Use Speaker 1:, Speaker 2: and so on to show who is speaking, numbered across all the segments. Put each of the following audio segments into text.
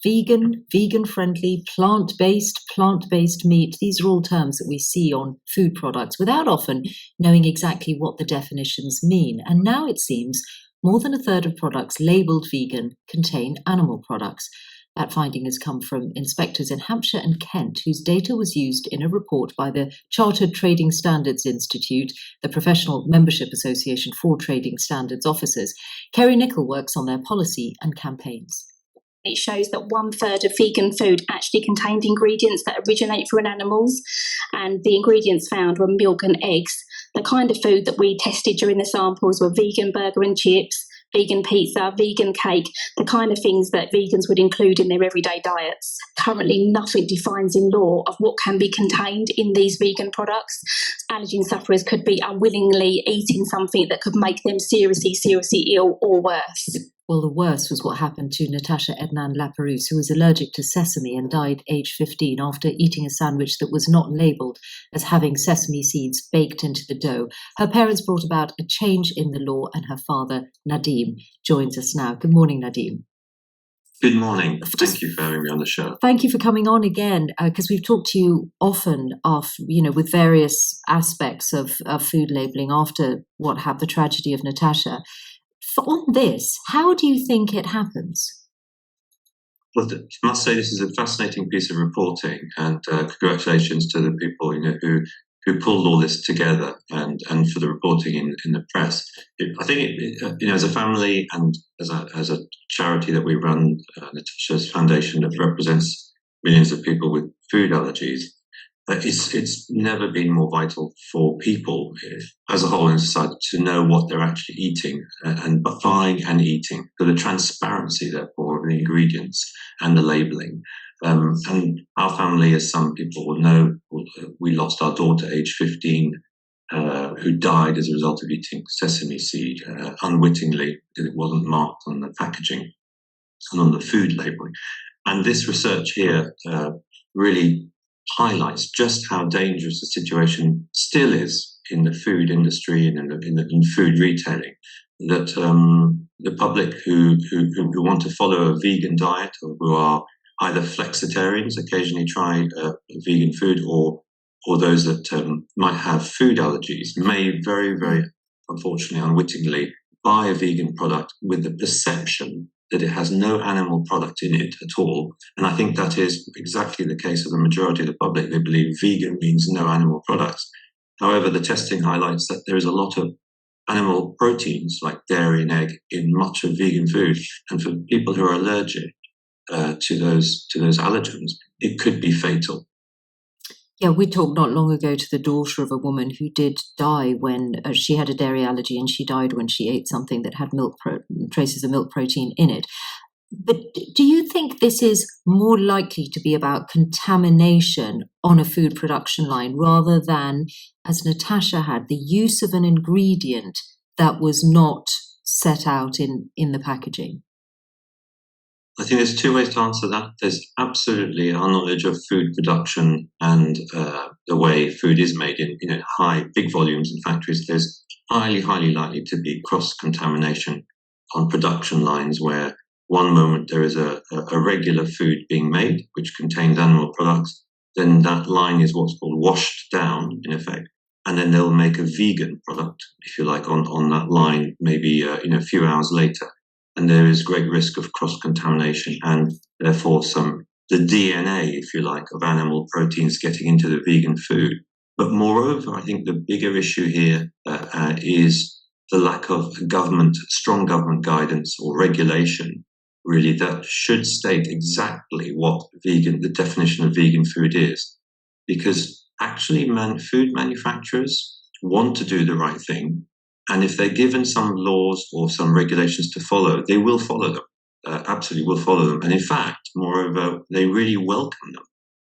Speaker 1: vegan, vegan-friendly, plant-based meat. These are all terms that we see on food products without often knowing exactly what the definitions mean. And now it seems more than a third of products labelled vegan contain animal products. That finding has come from inspectors in Hampshire and Kent, whose data was used in a report by the Chartered Trading Standards Institute, the professional membership association for trading standards officers. Kerry Nicol works on their policy and campaigns.
Speaker 2: It shows that 1/3 of vegan food actually contained ingredients that originate from animals, and the ingredients found were milk and eggs. The kind of food that we tested during the samples were vegan burger and chips, vegan pizza, vegan cake, the kind of things that vegans would include in their everyday diets. Currently, nothing defines in law of what can be contained in these vegan products. Allergen sufferers could be unwillingly eating something that could make them seriously ill or worse.
Speaker 1: Well, the worst was what happened to Natasha Ednan-Laperouse, who was allergic to sesame and died aged 15 after eating a sandwich that was not labelled as having sesame seeds baked into the dough. Her parents brought about a change in the law, and her father, Nadim, joins us now. Good morning, Nadim.
Speaker 3: Good morning. Thank you for having me on the show.
Speaker 1: Thank you for coming on again, because we've talked to you often with various aspects of food labelling after what happened, the tragedy of Natasha. On this, how do you think it happens?
Speaker 3: Well, I must say this is a fascinating piece of reporting, and congratulations to the people who pulled all this together and for the reporting in the press. I think as a family and as a charity that we run, Natasha's foundation that represents millions of people with food allergies. It's never been more vital for people as a whole in society to know what they're actually eating and buying and eating. So the transparency, therefore, of the ingredients and the labelling. And our family, as some people will know, we lost our daughter aged 15 who died as a result of eating sesame seed unwittingly because it wasn't marked on the packaging and on the food labelling. And this research here really highlights just how dangerous the situation still is in the food industry and in food retailing. That the public who want to follow a vegan diet or who are either flexitarians, occasionally try vegan food, or those that might have food allergies, may very, very unfortunately, unwittingly buy a vegan product with the perception that it has no animal product in it at all. And I think that is exactly the case of the majority of the public. They believe vegan means no animal products. However, the testing highlights that there is a lot of animal proteins like dairy and egg in much of vegan food. And for people who are allergic to those allergens, it could be fatal.
Speaker 1: Yeah, we talked not long ago to the daughter of a woman who did die when she had a dairy allergy, and she died when she ate something that had traces of milk protein in it. But do you think this is more likely to be about contamination on a food production line rather than, as Natasha had, the use of an ingredient that was not set out in the packaging?
Speaker 3: I think there's two ways to answer that. There's absolutely our knowledge of food production and the way food is made in big volumes in factories. There's highly likely to be cross-contamination on production lines where one moment there is a regular food being made which contains animal products, then that line is what's called washed down in effect, and then they'll make a vegan product, if you like, on that line maybe a few hours later. And there is great risk of cross-contamination and therefore the DNA, if you like, of animal proteins getting into the vegan food. But moreover, I think the bigger issue here is the lack of strong government guidance or regulation, really, that should state exactly what the definition of vegan food is. Because actually food manufacturers want to do the right thing. And if they're given some laws or some regulations to follow, they will follow them, absolutely will follow them. And in fact, moreover, they really welcome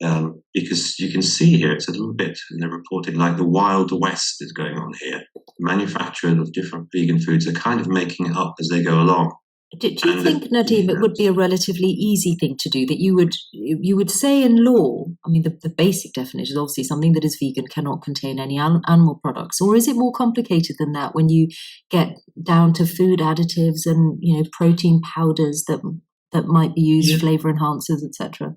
Speaker 3: them because you can see here, it's a little bit in the reporting like the Wild West is going on here. Manufacturers of different vegan foods are kind of making it up as they go along.
Speaker 1: Do you think, Nadim, it would be a relatively easy thing to do, that you would say in law, I mean, the basic definition is obviously something that is vegan cannot contain any animal products, or is it more complicated than that when you get down to food additives and protein powders that that might be used, flavour enhancers, etc.?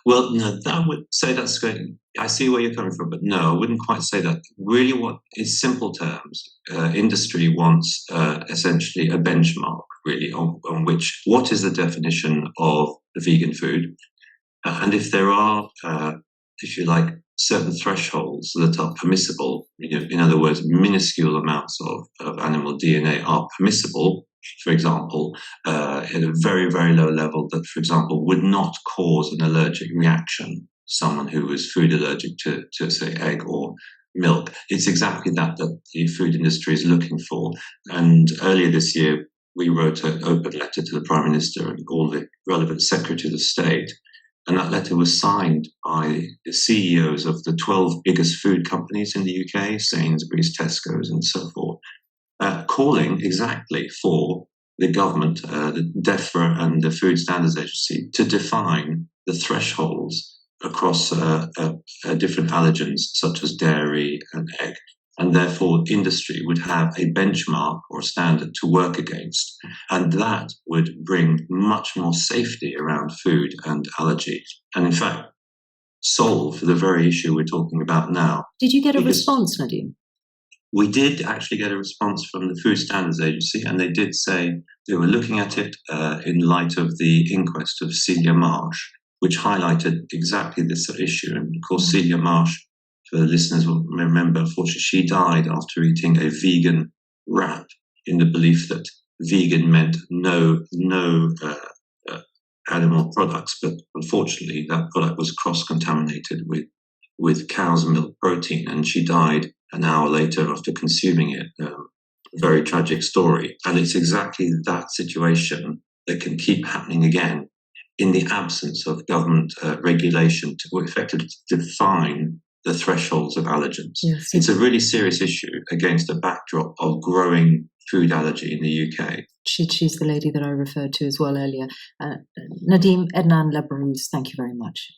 Speaker 3: Well, no, I would say that's great. I see where you're coming from, but no, I wouldn't quite say that. Really, what is simple terms, industry wants essentially a benchmark, really, on which, what is the definition of a vegan food? And if there are, if you like, certain thresholds that are permissible, in other words, minuscule amounts of animal DNA are permissible, for example, at a very, very low level that, for example, would not cause an allergic reaction, someone who was food allergic to say, egg or milk. It's exactly that the food industry is looking for. And earlier this year, we wrote an open letter to the Prime Minister and all the relevant secretaries of state. And that letter was signed by the CEOs of the 12 biggest food companies in the UK, Sainsbury's, Tesco's, and so forth, calling exactly for the government, the DEFRA and the Food Standards Agency, to define the thresholds across different allergens, such as dairy and egg. And therefore, industry would have a benchmark or a standard to work against. And that would bring much more safety around food and allergy. And in fact, solve the very issue we're talking about now.
Speaker 1: Did you get a response, Nadim?
Speaker 3: We did actually get a response from the Food Standards Agency, and they did say they were looking at it in light of the inquest of Celia Marsh, which highlighted exactly this issue. And of course, Celia Marsh, for the listeners will remember, unfortunately, she died after eating a vegan wrap in the belief that vegan meant no animal products. But unfortunately, that product was cross-contaminated with cow's milk protein, and she died an hour later after consuming it. Very tragic story. And it's exactly that situation that can keep happening again in the absence of government regulation to effectively define the thresholds of allergens.
Speaker 1: Yes.
Speaker 3: It's a really serious issue against a backdrop of growing food allergy in the UK.
Speaker 1: She's the lady that I referred to as well earlier. Nadim Ednan-Laperouse, thank you very much.